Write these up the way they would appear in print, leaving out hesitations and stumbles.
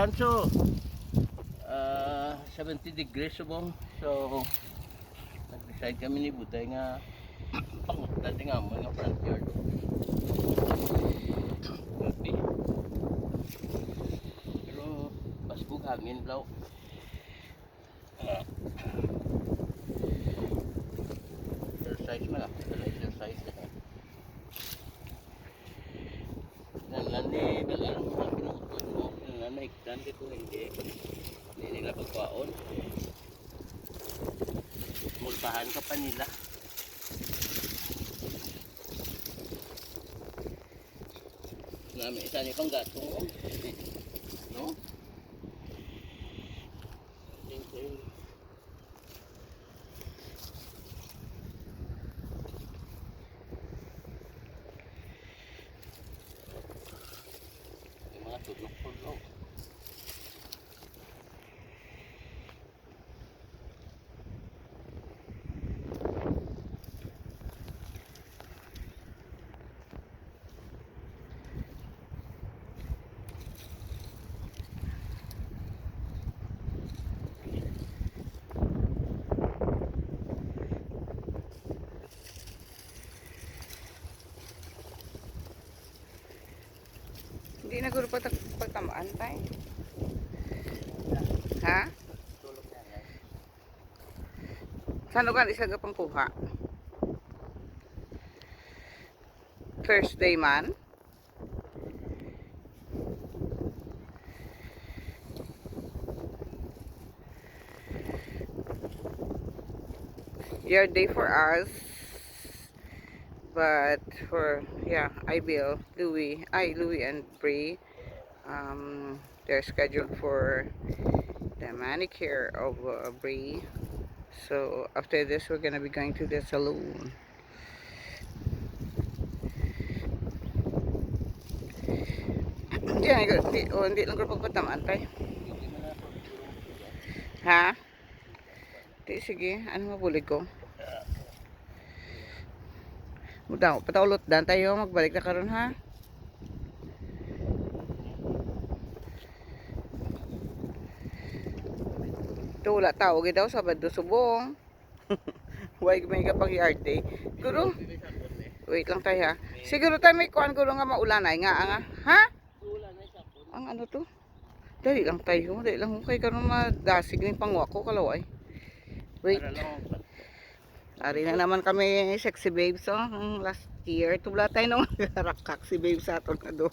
Ganso 70 degrees subong. So nag-decide kami ni Buday nga pangutla din nga mo nga front yard. Gabi. Pero basbog hangin blaw. Exercise man ako. Exercise na. Nanlani balang mga pinutod mo. Nanlani iktan dito hindi. Hindi nila pagkaon. Mulpahan ka pa nila. Namin isa ni pang gatong oh. No? Thank you. Yung mga tulog-tulog. Hindi na guro pagtamaan tayo. Ha? Tulog na yan. Saan ka isa ka pang kuha? First day man? Your day for us. But for I Bill, Louie and Bree, they're scheduled for the manicure of Bree. So after this, we're gonna be going to the salon. Hindi lang ko pagpatamaan tayo. Ha? Di, sige, ano mabulig ko? Pataulot dan tayo, magbalik na karon ha. Ito wala tao daw Sabado subong. Huwag may kapag yard day. Guro, wait lang tayo ha. Siguro tayo may kuhan guro nga maulanay nga nga. Ha? Ang ano to? Dali lang tayo. Dali lang kay karon madasig ng pangwa ko kalaway. Wait. Ari na naman kami sexy babes last year. Tubla tayo nung rakak si babes sa aton nga do.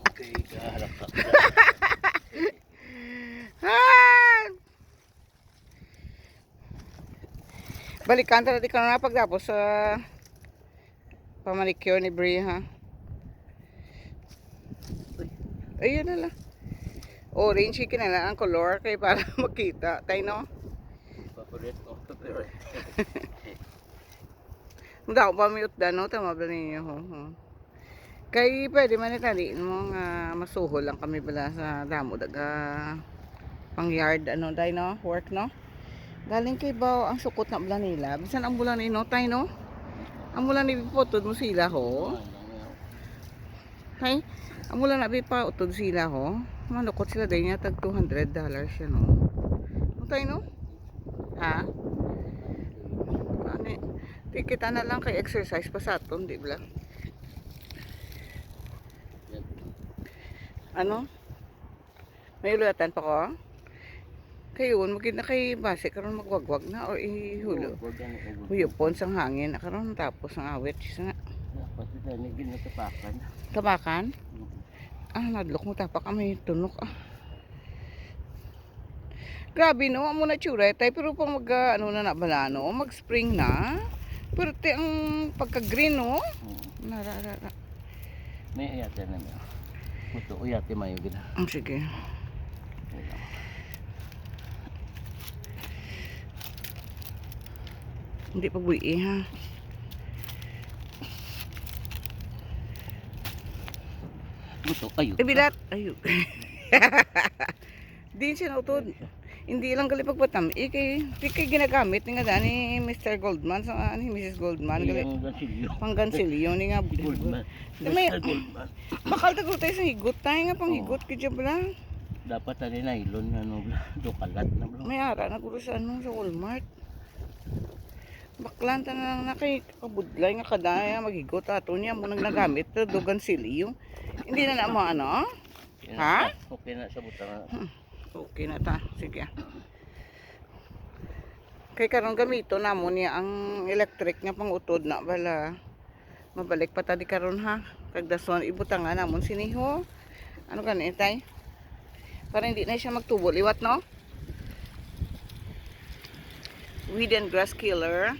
Okay, karakak. Balikan talaga ka na pagtapos sa pamanicure ni Brie ha. Ayun na lang. Orange na lang ang color kay para makita tayo no. Favorite ko. Favorite. Daw pa mute da no tama ba ninyo ho. Kay pwede man itali mo nga masuhol lang kami bala sa damo daga pang yard ano day no work no. Galing kay baw ang sukot na bala nila. Bisan ang bulan ni no tay no. Ang bulan ni potod mo sila ho. Hay, ang bulan na pa utod sila ho. Manukot sila day niya tag $200 siya no. Tay no? Ha? Kita na lang kay exercise pa sa aton, di ba? Ano? May ulatan pa ko? Kayon, magkita kay base karon magwagwag na o ihulo. Huyupon sang hangin karon tapos ang awit sa Pati tani ginatapakan. tabakan. Nadlok mo tapak kami tunok Grabe no, amo na tsura tay pero pang mag ano na bala no, mag spring na. Pero ang pagka-green no. Narara. May ayate na mo. Muto uyate mayo gid. Sige. Hindi pagbuhi ha. Muto ayo. Bilat. Ayo. Din siya nautod. Hindi lang gali pagpatam. Ikay ginagamit nga ni Mr. Goldman sa ni Mrs. Goldman gali. Panggansilyo ni nga. Goldman. May Mr. Goldman. bakal tago tayo sa higot tayo nga pang higot kay bala. Dapat tadi nylon ano do kalat na bro. May ara na guro sa ano sa Walmart. Baklan ta na lang na kay kabudlay nga kadaya magigot ato niya mo nang nagamit pero dugan silyo. Hindi na na mo ano? Ha? Okay na sa butang. Okay na ta. Sige. Kay karon gamito namo niya ang electric nga pangutod na bala. Mabalik pa ta di karon ha. Kag dason ibutang nga namon siniho. Ano gani tay? Para hindi na siya magtubo liwat no? Weed and grass killer.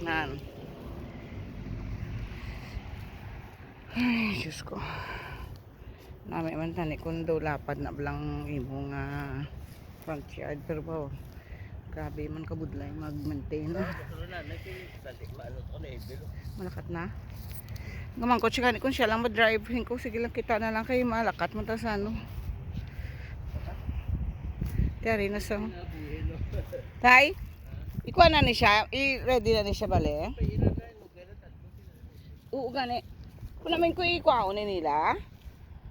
Nan. Ay, Diyos ko. Nami man tani kung daw lapad na blang imong front yard. Pero ba, grabe man kabudlay mag-maintain. Malakat na. Gamang ko siya kung siya lang ma-drive. Ko sige lang kita na lang kayo malakat mo ta sa ano. Tiyari na sa... Tay? Ikuha na ni siya? I-ready na ni siya bale? Oo gani. Kung namin ko ikuha ni nila.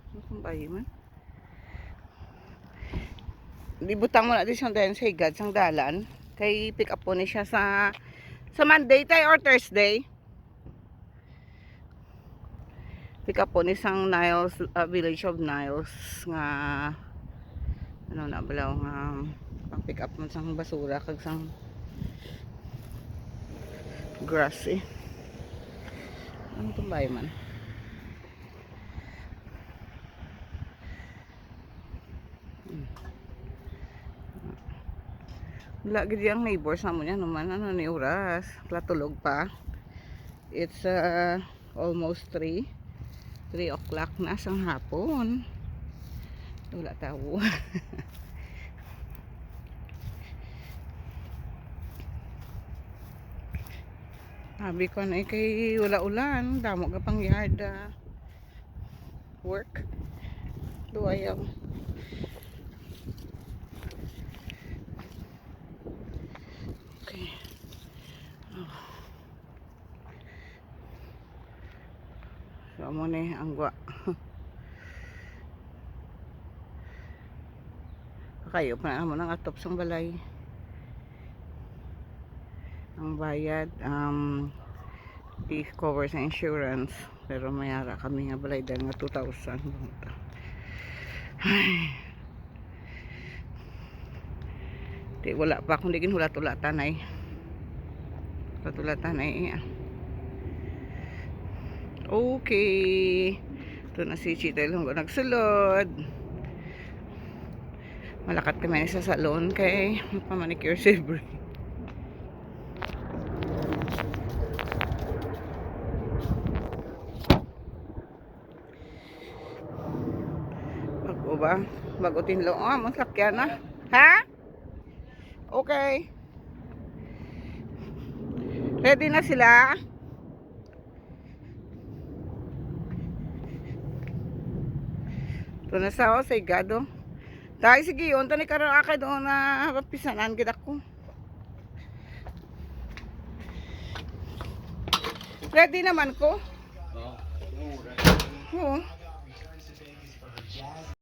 Ano kung bayi man? Libutang mo na din siyang dahil sa higad, sang dalan. Kay pick up po ni siya sa Monday tay or Thursday. Pick up po ni sang Niles, Village of Niles nga ano na balaw nga pang pick up man sang basura kag sang grass eh. Ano itong bahay man? Wala gid ang neighbors namon yan naman ano ni oras platulog pa. It's almost 3 o'clock na sang hapon. Wala tao. Sabi ko na kay wala ulan, damo ka pang yard work. Do ayaw. Okay. Oh. So mo ni ang gwa. Kayo pa na mo nang atop sang balay. Ang bayad i-cover sa insurance pero mayara kami nga balay dahil nga 2,000. Ay. Di wala pa kundi ginhulat-ulatan ay. Hulat-ulatan ay. Okay. Ito na si Chita lang nagsulod. Malakat kami sa salon kay magpamanicure si Brie. Bago ba? Bago tinlo. Oh, masakyan na. Ha? Okay. Ready na sila? Ito na sa gado. Dahil sige yun, tani karoon akay doon na pisanan kita ko. Ready naman ko. Oo.